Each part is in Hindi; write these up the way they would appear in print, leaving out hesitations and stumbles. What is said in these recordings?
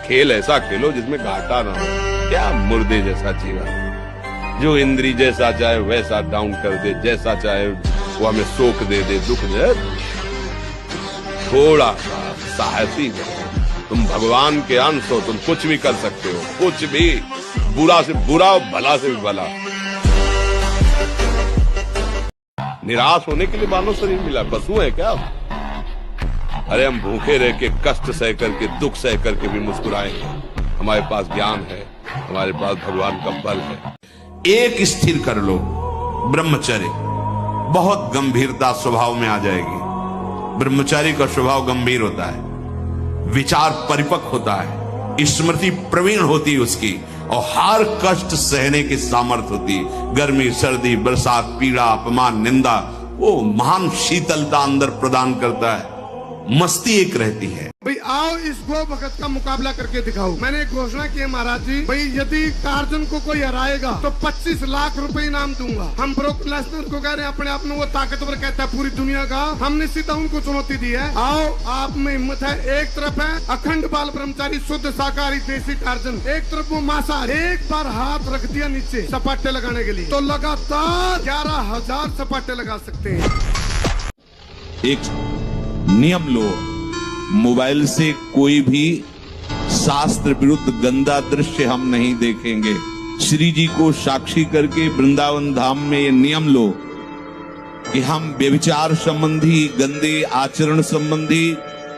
खेल ऐसा खेलो जिसमें घाटा ना हो। क्या मुर्दे जैसा जीवन, जो इंद्री जैसा चाहे वैसा डाउन कर दे, जैसा चाहे वो हमें सोख दे दुख दे। थोड़ा सा साहसी करो, तुम भगवान के अंश हो, तुम कुछ भी कर सकते हो, कुछ भी, बुरा से बुरा और भला से भी भला। निराश होने के लिए मानव शरीर मिला, पशु है क्या? अरे हम भूखे रह के, कष्ट सह करके, दुख सह करके भी मुस्कुराएंगे। हमारे पास ज्ञान है, हमारे पास भगवान का बल है। एक स्थिर कर लो, ब्रह्मचर्य, बहुत गंभीरता स्वभाव में आ जाएगी। ब्रह्मचारी का स्वभाव गंभीर होता है, विचार परिपक्व होता है, स्मृति प्रवीण होती है उसकी, और हर कष्ट सहने की सामर्थ्य होती है। गर्मी, सर्दी, बरसात, पीड़ा, अपमान, निंदा, वो महान शीतलता अंदर प्रदान करता है। मस्ती एक रहती है। भाई आओ इस गो भगत का मुकाबला करके दिखाओ। मैंने एक घोषणा की है महाराज जी, भाई यदि टार्जन को कोई हराएगा तो 25 लाख रुपए इनाम दूंगा। हम ब्रोक लेसनर को कह रहे हैं, अपने आप में वो ताकतवर कहता है पूरी दुनिया का, हमने सीधा उनको चुनौती दी है। आओ, आप में हिम्मत है। एक तरफ है अखंड बाल ब्रह्मचारी शुद्ध शाकाहारी देसी टार्जन, एक तरफ वो मांसाहारी। एक बार हाथ रख दिया नीचे सपाटे लगाने के लिए तो लगातार 11,000 सपाटे लगा सकते हैं। एक नियम लो, मोबाइल से कोई भी शास्त्र विरुद्ध गंदा दृश्य हम नहीं देखेंगे। श्री जी को साक्षी करके वृंदावन धाम में ये नियम लो कि हम व्यभिचार संबंधी, गंदे आचरण संबंधी,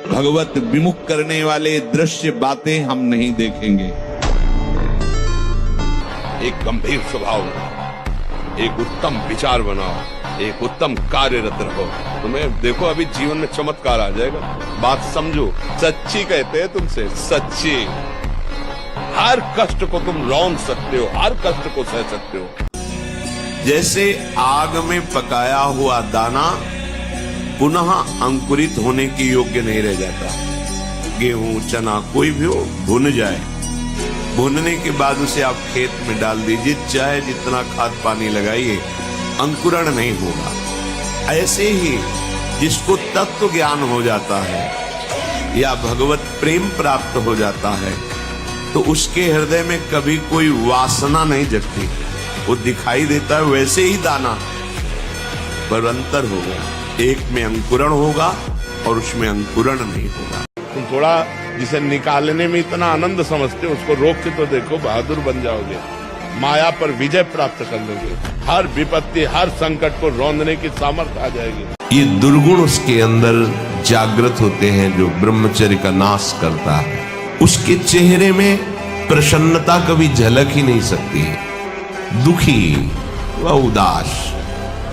भगवत विमुख करने वाले दृश्य बातें हम नहीं देखेंगे। एक गंभीर स्वभाव बनाओ, एक उत्तम विचार बनाओ, एक उत्तम कार्यरत रहो। तुम्हें देखो अभी जीवन में चमत्कार आ जाएगा। बात समझो, सच्ची कहते हैं तुमसे, सच्ची। हर कष्ट को तुम रौंद सकते हो, हर कष्ट को सह सकते हो। जैसे आग में पकाया हुआ दाना पुनः अंकुरित होने के योग्य नहीं रह जाता। गेहूं, चना, कोई भी हो, भुन जाए, भुनने के बाद उसे आप खेत में डाल दीजिए, चाहे जितना खाद पानी लगाइए, अंकुरण नहीं होगा। ऐसे ही जिसको तत्व ज्ञान हो जाता है या भगवत प्रेम प्राप्त हो जाता है तो उसके हृदय में कभी कोई वासना नहीं जगती। वो दिखाई देता है वैसे ही दाना, पर अंतर होगा, एक में अंकुरण होगा और उसमें अंकुरण नहीं होगा। तुम थोड़ा जिसे निकालने में इतना आनंद समझते हो, उसको रोक के तो देखो, बहादुर बन जाओगे, माया पर विजय प्राप्त कर लोगे। हर विपत्ति, हर संकट को रौंदने की सामर्थ्य आ जाएगी। ये दुर्गुण उसके अंदर जागृत होते हैं जो ब्रह्मचर्य का नाश करता है। उसके चेहरे में प्रसन्नता कभी झलक ही नहीं सकती है। दुखी व उदास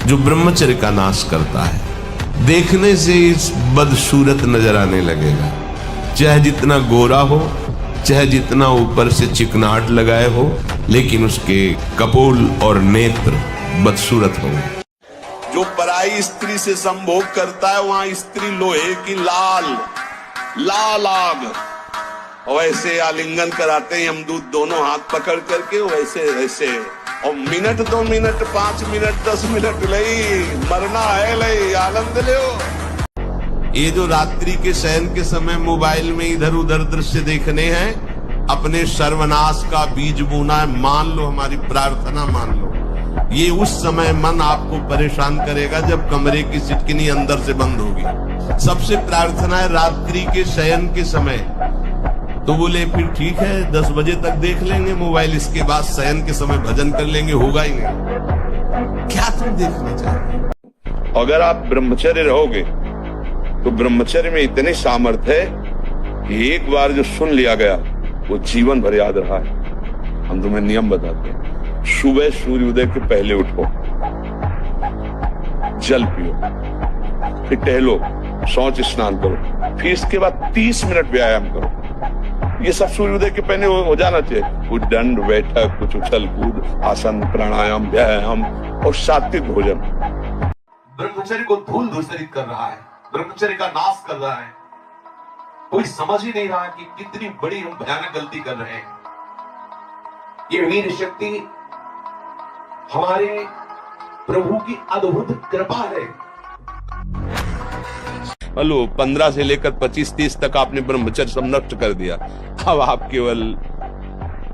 जो ब्रह्मचर्य का नाश करता है, देखने से इस बदसूरत नजर आने लगेगा। चाहे जितना गोरा हो, चाहे जितना ऊपर से चिकनाट लगाए हो, लेकिन उसके कपोल और नेत्र बदसूरत होंगे। जो पराई स्त्री से संभोग करता है, वहां स्त्री लोहे की लाल आग, वैसे आलिंगन कराते हैं यमदूत दोनों हाथ पकड़ करके, वैसे और मिनट 2 मिनट 5 मिनट 10 मिनट लई मरना है, लई आनंद ले। ये जो रात्रि के शयन के समय मोबाइल में इधर उधर दृश्य देखने हैं, अपने सर्वनाश का बीज बोना है। मान लो, हमारी प्रार्थना मान लो, ये उस समय मन आपको परेशान करेगा जब कमरे की सिटकिनी अंदर से बंद होगी। सबसे प्रार्थना है रात्रि के शयन के समय। तो बोले फिर ठीक है, 10 बजे तक देख लेंगे मोबाइल, इसके बाद शयन के समय भजन कर लेंगे, होगा ही नहीं। क्या तुम देखना चाहते हो? अगर आप ब्रह्मचर्य रहोगे तो ब्रह्मचर्य में इतनी सामर्थ्य है कि एक बार जो सुन लिया गया वो जीवन भर याद रहा है। हम तुम्हें नियम बताते हैं, सुबह सूर्योदय के पहले उठो, जल पियो, फिर टहलो, शौच स्नान करो, फिर इसके बाद 30 मिनट व्यायाम करो। ये सब सूर्योदय के पहले हो जाना चाहिए। कुछ दंड बैठक, कुछ उछल कूद, आसन, प्राणायाम, व्यायाम और सात्विक भोजन। ब्रह्मचर्य को धूल धूसरित कर रहा है, ब्रह्मचर्य का नाश कर रहा है। कोई समझ ही नहीं रहा कि कितनी बड़ी हम भयानक गलती कर रहे हैं। ये वीर शक्ति हमारे प्रभु की अद्भुत कृपा है। बोलो 15 से लेकर 25-30 तक आपने ब्रह्मचर्य सब नष्ट कर दिया। अब आप केवल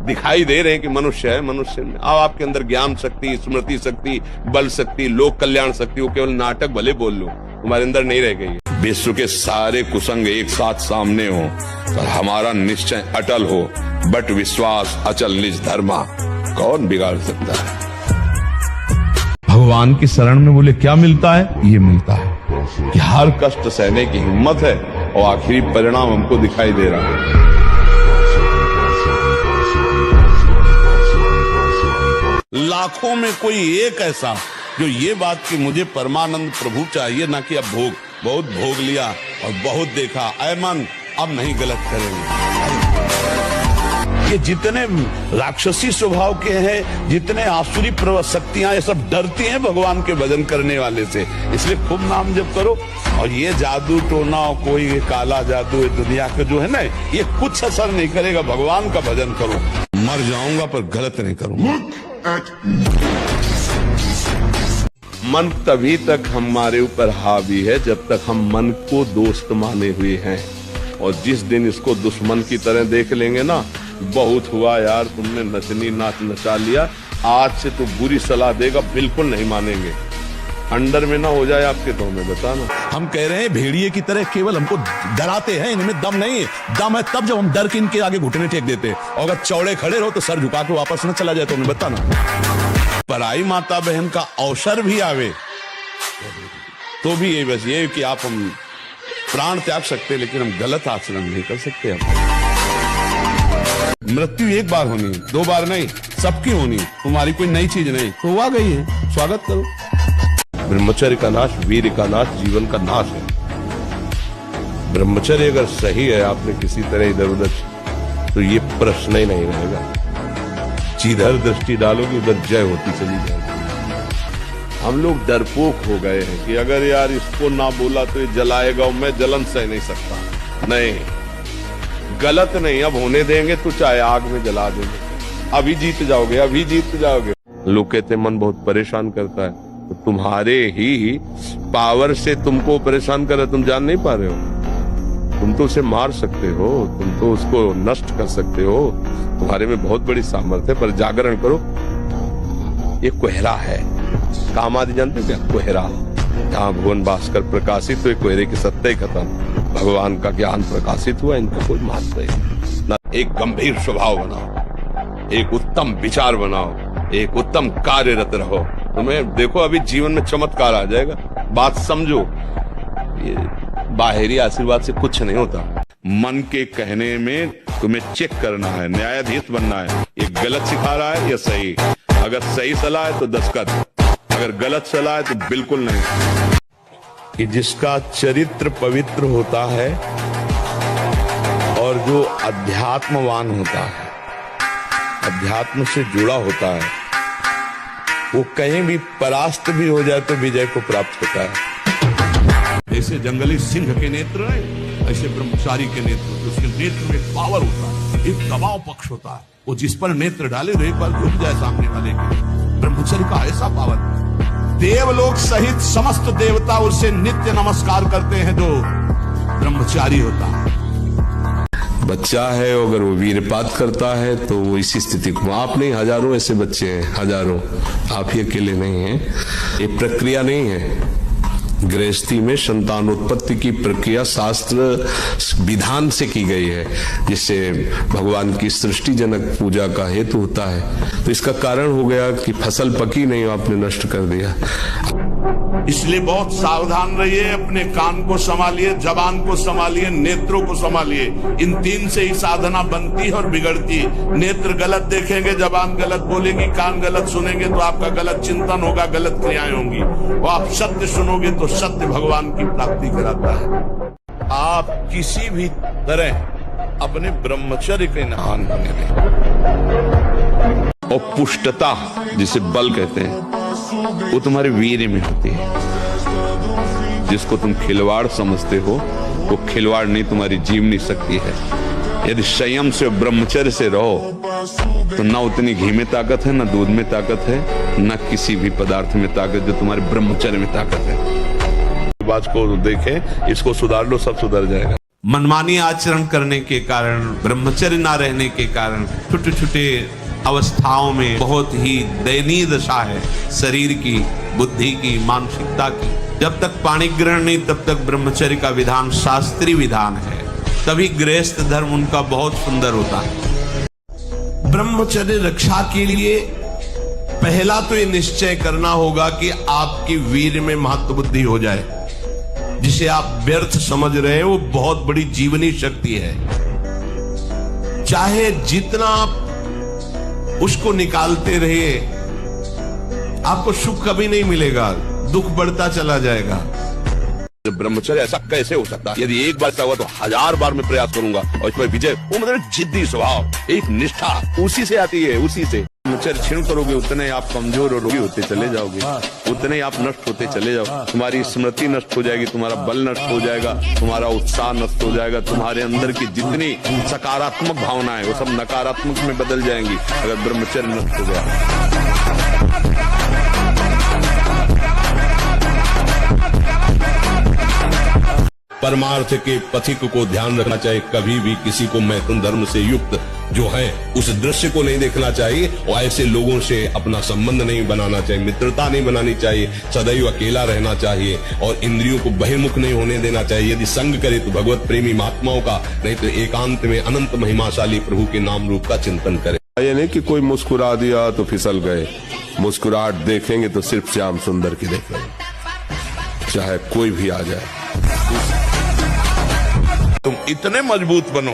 दिखाई दे रहे हैं कि मनुष्य है, मनुष्य में अब आपके अंदर ज्ञान शक्ति, स्मृति शक्ति, बल शक्ति, लोक कल्याण शक्ति, वो केवल नाटक भले बोल लो, तुम्हारे अंदर नहीं रह गई। विश्व के सारे कुसंग एक साथ सामने हो और हमारा निश्चय अटल हो, बट विश्वास अचल निज धर्मा, कौन बिगाड़ सकता है। भगवान की शरण में बोले क्या मिलता है? ये मिलता है कि हर कष्ट सहने की हिम्मत है और आखिरी परिणाम हमको दिखाई दे रहा है। लाखों में कोई एक ऐसा जो ये बात कि मुझे परमानंद प्रभु चाहिए, ना कि अब भोग, बहुत भोग लिया और बहुत देखा, ऐ मन अब नहीं गलत करेंगे। ये जितने राक्षसी स्वभाव के हैं, जितने आसुरी शक्तियां, ये सब डरती हैं भगवान के भजन करने वाले से, इसलिए खूब नाम जप करो। और ये जादू टोना, कोई काला जादू ये दुनिया का जो है ना, ये कुछ असर नहीं करेगा। भगवान का भजन करो। मर जाऊंगा पर गलत नहीं करूंगा। मन तभी तक हमारे ऊपर हावी है जब तक हम मन को दोस्त माने हुए हैं, और जिस दिन इसको दुश्मन की तरह देख लेंगे ना, बहुत हुआ यार, तुमने नचनी नाच नचा लिया, आज से तो बुरी सलाह देगा, बिल्कुल नहीं मानेंगे। अंडर में ना हो जाए आपके तो हमें बताना। हम कह रहे हैं भेड़िए की तरह केवल हमको डराते हैं, इनमें दम नहीं है। दम है तब जब हम डर के इनके आगे घुटने टेक देते, और अगर चौड़े खड़े रहो तो सर झुका के वापस न चला जाए तो हमें बताना। पराई माता बहन का अवसर भी आवे तो भी ये बस ये कि आप हम प्राण त्याग सकते, लेकिन हम गलत आचरण नहीं कर सकते। हम मृत्यु एक बार होनी, 2 बार नहीं, सबकी होनी, तुम्हारी कोई नई चीज नहीं, तो आ गई है, स्वागत करो। ब्रह्मचर्य का नाश वीर का नाश, जीवन का नाश है। ब्रह्मचर्य अगर सही है, आपने किसी तरह इधर उधर, तो ये प्रश्न ही नहीं रहेगा। जिधर दृष्टि डालोगे उधर जय होती चली जाएगी। हम लोग डरपोक हो गए हैं कि अगर यार इसको ना बोला तो ये जलाएगा और मैं जलन सह नहीं सकता। नहीं, गलत नहीं, अब होने देंगे तो चाहे आग में जला देंगे, अभी जीत जाओगे, अभी जीत जाओगे। लोग कहते मन बहुत परेशान करता है, तो तुम्हारे ही पावर से तुमको परेशान कर रहा, तुम जान नहीं पा रहे हो। तुम तो उसे मार सकते हो, तुम तो उसको नष्ट कर सकते हो, तुम्हारे में बहुत बड़ी सामर्थ्य है, पर जागरण करो। ये कोहरा है, काम आदि जानते क्या? कोहरा, जहाँ भुवन भास्कर प्रकाशित हुए, कोहरे की सत्ता ही खत्म, भगवान का ज्ञान प्रकाशित हुआ, इनका कोई महत्व नहीं। एक गंभीर स्वभाव बनाओ, एक उत्तम विचार बनाओ, एक उत्तम कार्यरत रहो, तुम्हें देखो अभी जीवन में चमत्कार आ जाएगा। बात समझो, ये बाहरी आशीर्वाद से कुछ नहीं होता। मन के कहने में तुम्हें चेक करना है, न्यायाधीश बनना है, ये गलत सिखा रहा है या सही। अगर सही सलाह है तो दस्तखत, अगर गलत सलाह है तो बिल्कुल नहीं। कि जिसका चरित्र पवित्र होता है और जो अध्यात्मवान होता है, अध्यात्म से जुड़ा होता है, वो कहीं भी परास्त भी हो जाए तो विजय को प्राप्त होता है। जैसे जंगली सिंह के नेत्र है, ऐसे ब्रह्मचारी के नेत्र, उसके नेत्र में पावर होता है, एक दबाव पक्ष होता है, वो जिस पर नेत्र डाले तो एक बार झुक जाए सामने वाले के। ब्रह्मचर्य का ऐसा पावर, देवलोक सहित समस्त देवता उसे नित्य नमस्कार करते हैं जो ब्रह्मचारी होता है। बच्चा है, अगर वो वीरपात करता है तो वो इसी स्थिति को, आप नहीं, हजारों ऐसे बच्चे हैं, हजारों, आप ही अकेले नहीं हैं। ये प्रक्रिया नहीं है। गृहस्थी में संतानोत्पत्ति की प्रक्रिया शास्त्र विधान से की गई है, जिससे भगवान की सृष्टि जनक पूजा का हेतु होता है। तो इसका कारण हो गया कि फसल पकी नहीं, आपने नष्ट कर दिया। इसलिए बहुत सावधान रहिए, अपने कान को संभालिए, जबान को संभालिए, नेत्रों को संभालिए। इन 3 से ही साधना बनती है और बिगड़ती। नेत्र गलत देखेंगे, जबान गलत बोलेगी, कान गलत सुनेंगे तो आपका गलत चिंतन होगा, गलत क्रियाएं होंगी। और आप सत्य सुनोगे तो सत्य भगवान की प्राप्ति कराता है। आप किसी भी तरह अपने ब्रह्मचर्य के नहान बने रहें। और पुष्टता, जिसे बल कहते हैं, वो तुम्हारे वीर्य में होती है। जिसको तुम खिलवाड़ समझते हो, वो खिलवाड़ नहीं, तुम्हारी जीवनी शक्ति है। यदि संयम से ब्रह्मचर्य से रहो तो ना उतनी घी में ताकत है, ना दूध में ताकत है, ना किसी भी पदार्थ में ताकत, जो तुम्हारे ब्रह्मचर्य में ताकत है। बात को देखें, इसको सुधार लो, सब सुधर जाएगा। मनमानी आचरण करने के कारण, ब्रह्मचर्य ना रहने के कारण छोटे छोटे अवस्थाओं में बहुत ही दयनीय दशा है शरीर की, बुद्धि की, मानसिकता की। जब तक पाणी ग्रहण नहीं तब तक ब्रह्मचर्य का विधान शास्त्रीय विधान है, तभी गृहस्थ धर्म उनका बहुत सुंदर होता है। ब्रह्मचर्य रक्षा के लिए पहला तो ये निश्चय करना होगा कि आपकी वीर में महत्व बुद्धि हो जाए। जिसे आप व्यर्थ समझ रहे हैं वो बहुत बड़ी जीवनी शक्ति है। चाहे जितना आप उसको निकालते रहिए, आपको सुख कभी नहीं मिलेगा, दुख बढ़ता चला जाएगा। ब्रह्मचर्य ऐसा कैसे हो सकता है? यदि एक बार ऐसा हुआ तो 1000 बार मैं प्रयास करूंगा और इस पर विजय। वो मतलब जिद्दी स्वभाव, एक निष्ठा, उसी से आती है, उसी से। ब्रह्मचर्य क्षीण करोगे उतने आप कमजोर और रोगी होते चले जाओगे, उतने आप नष्ट होते चले जाओ। तुम्हारी स्मृति नष्ट हो जाएगी, तुम्हारा बल नष्ट हो जाएगा, तुम्हारा उत्साह नष्ट हो जाएगा, तुम्हारे अंदर की जितनी सकारात्मक भावनाएं वो सब नकारात्मक में बदल जाएंगी अगर ब्रह्मचर्य नष्ट हो गया। परमार्थ के पथिक को ध्यान रखना चाहिए। कभी भी किसी को मैथुन धर्म से युक्त जो है उस दृश्य को नहीं देखना चाहिए और ऐसे लोगों से अपना संबंध नहीं बनाना चाहिए, मित्रता नहीं बनानी चाहिए, सदैव अकेला रहना चाहिए और इंद्रियों को बहिर्मुख नहीं होने देना चाहिए। यदि संग करे तो भगवत प्रेमी महात्माओं का, नहीं तो एकांत में अनंत महिमाशाली प्रभु के नाम रूप का चिंतन करे। ये नहीं कि कोई मुस्कुरा दिया तो फिसल गए। मुस्कुराहट देखेंगे तो सिर्फ श्याम सुंदर की देखेंगे, चाहे कोई भी आ जाए। तुम इतने मजबूत बनो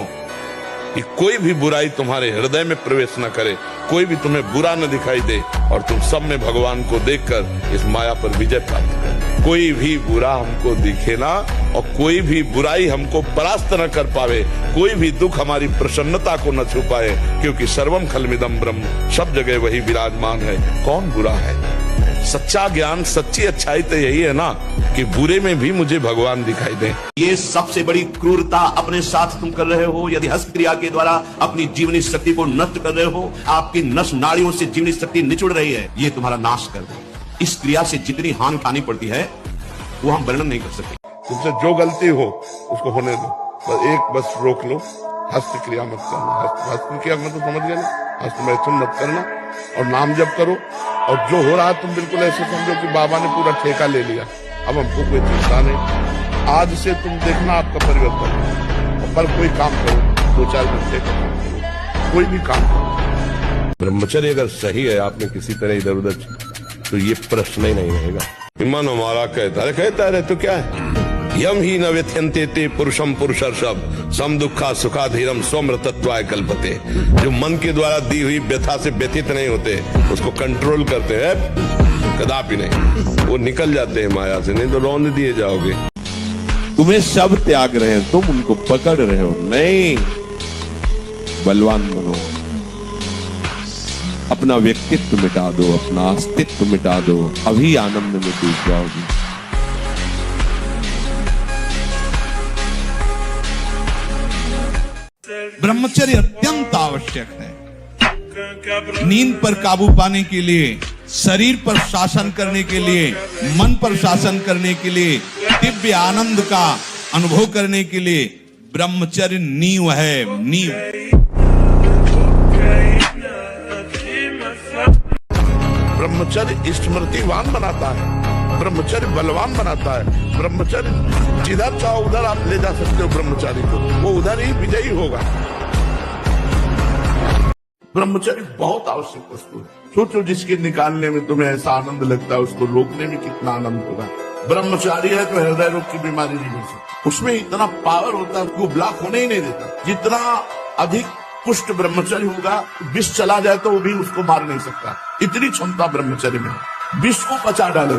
कि कोई भी बुराई तुम्हारे हृदय में प्रवेश न करे, कोई भी तुम्हें बुरा न दिखाई दे और तुम सब में भगवान को देखकर इस माया पर विजय प्राप्त करो। कोई भी बुरा हमको दिखे ना और कोई भी बुराई हमको परास्त न कर पावे, कोई भी दुख हमारी प्रसन्नता को न छुपाए, क्योंकि सर्वम खलमिदम ब्रह्म, सब जगह वही विराजमान है। कौन बुरा है? सच्चा ज्ञान, सच्ची अच्छाई तो यही है ना कि बुरे में भी मुझे भगवान दिखाई दे। ये सबसे बड़ी क्रूरता अपने साथ तुम कर रहे हो। यदि हस्त क्रिया के द्वारा अपनी जीवनी शक्ति को नष्ट कर रहे हो, आपकी नस नाड़ियों से जीवनी शक्ति निचुड़ रही है, ये तुम्हारा नाश कर दे। इस क्रिया से जितनी हानि उठानी पड़ती है वो हम वर्णन नहीं कर सकते। तुमसे जो गलती हो उसको होने दो, बस रोक लो, हस्त क्रिया मत करना। हस्त क्रिया मतलब समझ गए ना, हस्त मैथुन मत करना और नाम जप करो। और जो हो रहा है तुम बिल्कुल ऐसे समझो कि बाबा ने पूरा ठेका ले लिया, अब हमको कोई चिंता नहीं। आज से तुम देखना आपका परिवर्तन। पर कोई काम करो, 2-4 घंटे का काम करो, कोई भी काम करो। ब्रह्मचर्य अगर सही है, आपने किसी तरह इधर उधर, तो ये प्रश्न ही नहीं रहेगा। मन हमारा कहता है तो क्या है? यम ही न व्यथ्यन्ते ते पुरुषम पुरुषर्षभ सम दुखा सुखा धीरम स्वमृतत्वाय कल्पते। जो मन के द्वारा दी हुई व्यथा से व्यथित नहीं होते, उसको कंट्रोल करते हैं, कदापि नहीं, वो निकल जाते हैं माया से, नहीं तो रौंद दिए जाओगे। तुम्हें सब त्याग रहे हैं, तुम उनको पकड़ रहे हो। नहीं, बलवान बनो, अपना व्यक्तित्व मिटा दो, अपना अस्तित्व मिटा दो, अभी आनंद में डूब जाओगे। ब्रह्मचर्य अत्यंत आवश्यक है। नींद पर काबू पाने के लिए, शरीर पर शासन करने के लिए, मन पर शासन करने के लिए, दिव्य आनंद का अनुभव करने के लिए ब्रह्मचर्य नींव है, नींव। ब्रह्मचर्य स्मृतिवान बनाता है, ब्रह्मचर्य बलवान बनाता है। ब्रह्मचर्य जिधर चाहो उधर आप ले जा सकते हो ब्रह्मचारी को, वो उधर ही विजयी होगा। ब्रह्मचर्य बहुत आवश्यक वस्तु है। सोचो जिसके निकालने में तुम्हें ऐसा आनंद लगता है, उसको रोकने में कितना आनंद होगा। ब्रह्मचारी है तो हृदय रोग की बीमारी नहीं हो सकती। उसमें इतना पावर होता है, वो ब्लॉक होने ही नहीं देता। जितना अधिक पुष्ट ब्रह्मचर्य होगा, विष चला जाए तो वो भी उसको मार नहीं सकता, इतनी क्षमता ब्रह्मचर्य में है। विष को पचा डाले,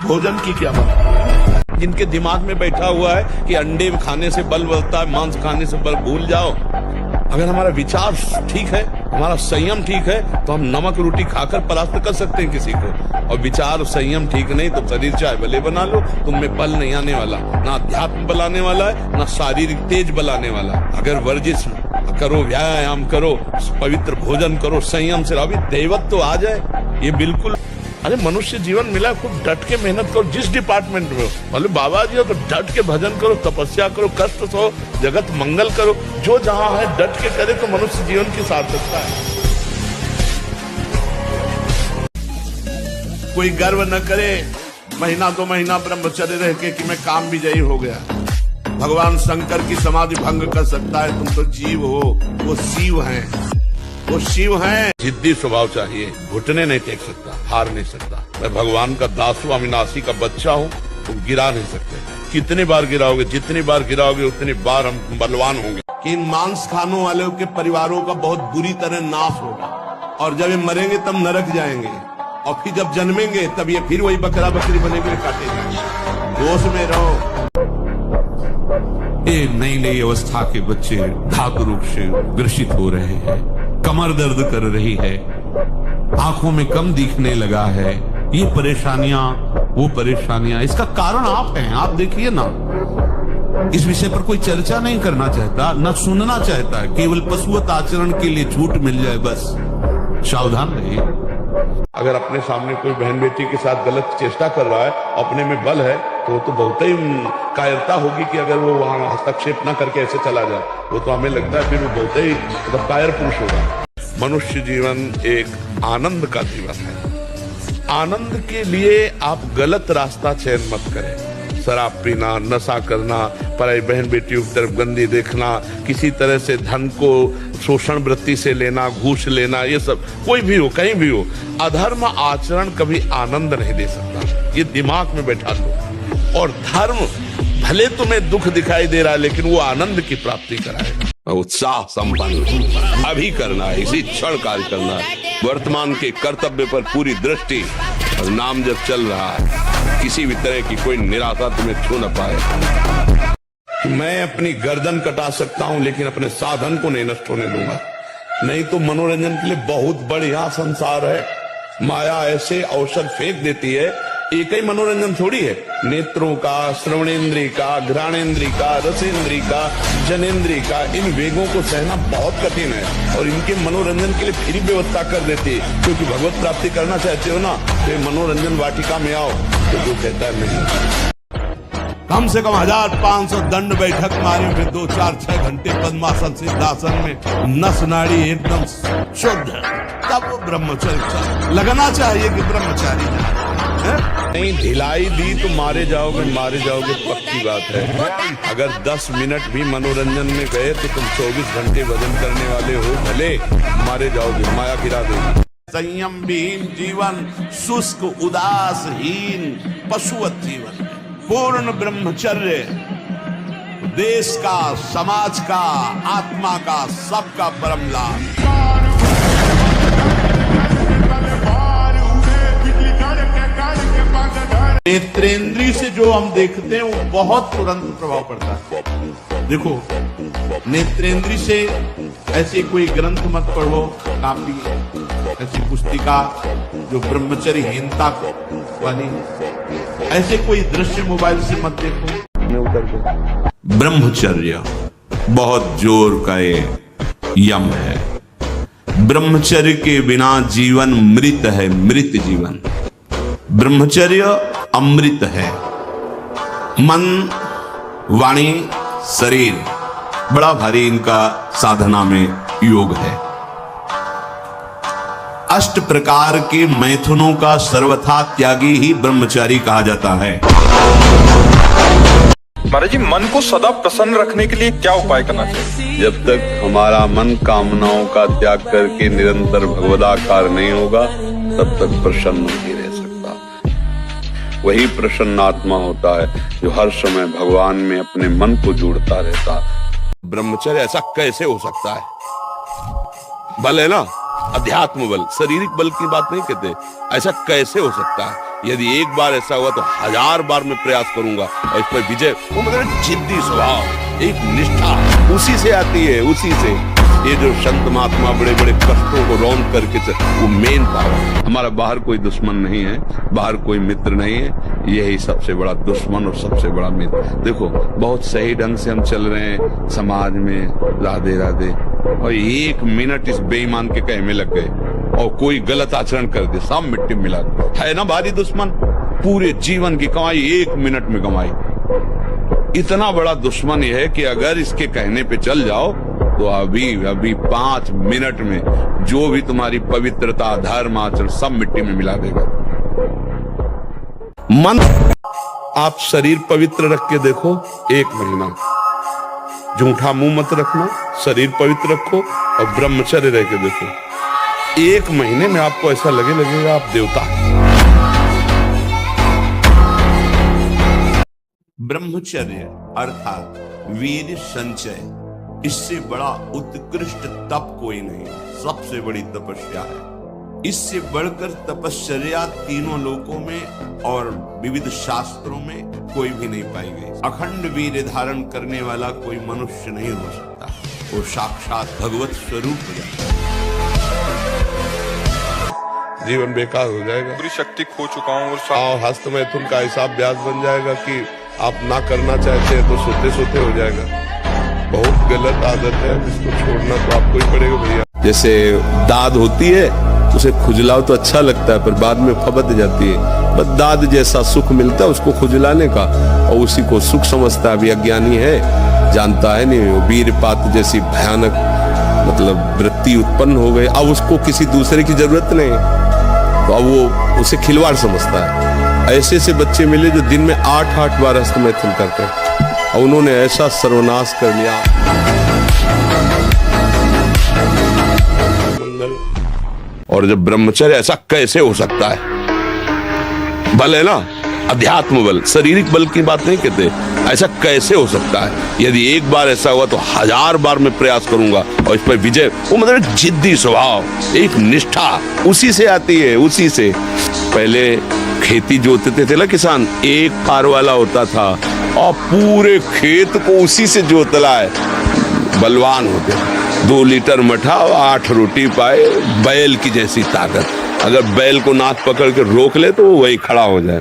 भोजन की क्या बात। जिनके दिमाग में बैठा हुआ है कि अंडे खाने से बल बढ़ता है, मांस खाने से बल, भूल जाओ। अगर हमारा विचार ठीक है, हमारा संयम ठीक है, तो हम नमक रोटी खाकर परास्त कर सकते हैं किसी को। और विचार संयम ठीक नहीं तो शरीर चाहे भले बना लो, तुम में बल नहीं आने वाला, ना अध्यात्म बल आने वाला है, ना शारीरिक तेज बल आने वाला। अगर वर्जिश करो, व्यायाम करो, पवित्र भोजन करो, संयम से अभी दैवत तो आ जाए, ये बिल्कुल अरे मनुष्य जीवन मिला, खूब डट के मेहनत करो जिस डिपार्टमेंट में हो। बोले बाबा जी हो तो डट के भजन करो, तपस्या करो, कष्ट सहो, जगत मंगल करो। जो जहां है डट के करे तो मनुष्य जीवन की सार्थकता है। कोई गर्व न करे महीना 2 महीना ब्रह्मचर्य रह के कि मैं काम विजयी हो गया। भगवान शंकर की समाधि भंग कर सकता है। तुम तो जीव हो, वो शिव हैं, वो शिव हैं। जिद्दी स्वभाव चाहिए, घुटने नहीं टेक सकता, हार नहीं सकता। मैं भगवान का दास हूं, अविनाशी का बच्चा हूं, तुम गिरा नहीं सकते। कितनी बार गिराओगे, जितनी बार गिराओगे उतनी बार हम बलवान होंगे। कि इन मांस खानों वालों के परिवारों का बहुत बुरी तरह नाश होगा, और जब ये मरेंगे तब नरक जाएंगे, और फिर जब जन्मेंगे तब ये फिर वही बकरा बकरी बनेंगे, काटे जाएंगे। दोष में रहो। ये नई नई अवस्था के बच्चे धातु रोग से ग्रसित हो रहे हैं, कमर दर्द कर रही है, आंखों में कम दिखने लगा है, ये परेशानियां वो परेशानियां। इसका कारण आप हैं। आप देखिए ना, इस विषय पर कोई चर्चा नहीं करना चाहता, न सुनना चाहता है। केवल पशुवत आचरण के लिए छूट मिल जाए बस। सावधान रहिए। अगर अपने सामने कोई बहन बेटी के साथ गलत चेष्टा कर रहा है, अपने में बल है, तो बहुत ही कायरता होगी कि अगर वो वहां हस्तक्षेप न करके ऐसे चला जाए। वो तो हमें लगता है फिर वो बहुत ही मतलब कायर पुरुष होगा। मनुष्य जीवन एक आनंद का जीवन है। आनंद के लिए आप गलत रास्ता चयन मत करें। शराब पीना, नशा करना, पराई बहन बेटियों की तरफ गंदी देखना, किसी तरह से धन को शोषण वृत्ति से लेना, घूस लेना, ये सब कोई भी हो, कहीं भी हो, अधर्म आचरण कभी आनंद नहीं दे सकता। ये दिमाग में बैठा लो। और धर्म भले तुम्हें दुख दिखाई दे रहा है, लेकिन वो आनंद की प्राप्ति कराएगा। उत्साह संपन्न अभी करना है, इसी क्षण कार्य करना है। वर्तमान के कर्तव्य पर पूरी दृष्टि, और नाम जब चल रहा है, किसी भी तरह की कोई निराशा तुम्हें छू न पाए। मैं अपनी गर्दन कटा सकता हूं, लेकिन अपने साधन को नहीं नष्ट होने दूंगा। नहीं तो मनोरंजन के लिए बहुत बढ़िया संसार है। माया ऐसे अवसर फेंक देती है। एक ही मनोरंजन थोड़ी है, नेत्रों का, श्रवणेन्द्रिय का, घ्राणेन्द्रिय का, रसेन्द्रिय का, जनेन्द्रिय का, इन वेगों को सहना बहुत कठिन है। और इनके मनोरंजन के लिए फिर व्यवस्था कर देती है। क्योंकि भगवत प्राप्ति करना चाहते हो ना, तो मनोरंजन वाटिका में आओ। तो जो कहता है नहीं, कम से कम 1500 दंड बैठक मारे, फिर 2, 4, 6 घंटे पद्मासन सिद्धासन में नस नाड़ी एकदम शुद्ध, तब वो ब्रह्मचर्य लगना चाहिए कि ब्रह्मचारी नहीं। ढिलाई दी तो मारे जाओगे, पक्की बात है। अगर 10 मिनट भी मनोरंजन में गए तो तुम 24 घंटे भजन करने वाले हो, भले मारे जाओगे, माया गिरा देगी। संयम विहीन जीवन, शुष्क उदासहीन पशुवत जीवन, पूर्ण ब्रह्मचर्य देश का, समाज का, आत्मा का, सबका परम लाभ। नेत्रेंद्रिय से जो हम देखते हैं वो बहुत तुरंत प्रभाव पड़ता है। देखो, नेत्रेंद्रिय से ऐसे कोई ग्रंथ मत पढ़ो, काफी ऐसी पुस्तिका जो ब्रह्मचर्यहीनता वाली, ऐसे कोई दृश्य मोबाइल से मत देखो। ब्रह्मचर्य बहुत जोर का ये यम है। ब्रह्मचर्य के बिना जीवन मृत है, मृत जीवन। ब्रह्मचर्य अमृत है। मन, वाणी, शरीर, बड़ा भारी इनका साधना में योग है। अष्ट प्रकार के मैथुनों का सर्वथा त्यागी ही ब्रह्मचारी कहा जाता है। महाराज जी, मन को सदा प्रसन्न रखने के लिए क्या उपाय करना चाहिए? जब तक हमारा मन कामनाओं का त्याग करके निरंतर भगवदाकार नहीं होगा, तब तक प्रसन्न नहीं रह सकता। वही प्रसन्न आत्मा होता है जो हर समय भगवान में अपने मन को जोड़ता रहता है। ब्रह्मचर्य ऐसा कैसे हो सकता है? बल है ना, अध्यात्म बल, शारीरिक बल की बात नहीं कहते। ऐसा कैसे हो सकता है? यदि एक बार ऐसा हुआ तो 1000 बार मैं प्रयास करूंगा और इस पर विजय। वो मतलब जिद्दी स्वभाव, एक निष्ठा उसी से आती है, उसी से। ये जो संत महात्मा बड़े बड़े कष्टों को रौंद करके, वो मेन पावर। हमारा बाहर कोई दुश्मन नहीं है, बाहर कोई मित्र नहीं है, यही सबसे बड़ा दुश्मन और सबसे बड़ा मित्र। देखो, बहुत सही ढंग से हम चल रहे हैं समाज में, राधे राधे, और 1 मिनट इस बेईमान के कहे में लग गए, और कोई गलत आचरण कर दे, सब मिट्टी में मिला दे। है ना भारी दुश्मन, पूरे जीवन की कमाई 1 मिनट में कमाई। इतना बड़ा दुश्मन यह है कि अगर इसके कहने पे चल जाओ तो अभी 5 मिनट में जो भी तुम्हारी पवित्रता, धर्म, आचरण सब मिट्टी में मिला देगा। मन, आप शरीर पवित्र रख के देखो, 1 महीना झूठा मुंह मत रखना, शरीर पवित्र रखो और ब्रह्मचर्य रह के देखो, 1 महीने में आपको ऐसा लगेगा आप देवता। ब्रह्मचर्य अर्थात वीर संचय, इससे बड़ा उत्कृष्ट तप कोई नहीं, सबसे बड़ी तपस्या है। इससे बढ़कर तपश्चर्या तीनों लोकों में और विविध शास्त्रों में कोई भी नहीं पाई गई। अखंड वीर धारण करने वाला कोई मनुष्य नहीं हो सकता, वो साक्षात भगवत स्वरूप हो जाता है। जीवन बेकार हो जाएगा, पूरी शक्ति खो चुका हूँ और और हस्त मैथुन का ऐसा अभ्यास बन जाएगा कि आप ना करना चाहते हैं तो सोते सोते हो जाएगा। बहुत गलत आदत है, इसको छोड़ना तो आपको ही पड़ेगा भैया। जैसे दाद होती है, उसे खुजलाओ तो अच्छा लगता है पर बाद में फबद जाती है। बस दाद जैसा सुख मिलता है उसको खुजलाने का, और उसी को सुख समझता है। अभी अज्ञानी है, जानता है नहीं, वो वीरपात जैसी भयानक मतलब वृत्ति उत्पन्न हो गई। अब उसको किसी दूसरे की जरूरत नहीं, तो अब वो उसे खिलवाड़ समझता है। ऐसे से बच्चे मिले जो दिन में 8-8 बार हस्तमैथुन करते हैं, और उन्होंने ऐसा सर्वनाश कर लिया। और जब ब्रह्मचर्य, ऐसा कैसे हो सकता है? बल है ना, अध्यात्म बल, शारीरिक बल की बात नहीं कहते। ऐसा कैसे हो सकता है? यदि एक बार ऐसा हुआ तो 1000 बार मैं प्रयास करूंगा और इस पर विजय। वो मतलब एक जिद्दी स्वभाव, एक निष्ठा उसी से आती है, उसी से। पहले खेती जोतते थे ना किसान, एक पार वाला होता था और पूरे खेत को उसी से जोतला है, बलवान होते। 2 लीटर मठा और 8 रोटी पाए, बैल की जैसी ताकत। अगर बैल को नाक पकड़ के रोक ले तो वो वही खड़ा हो जाए।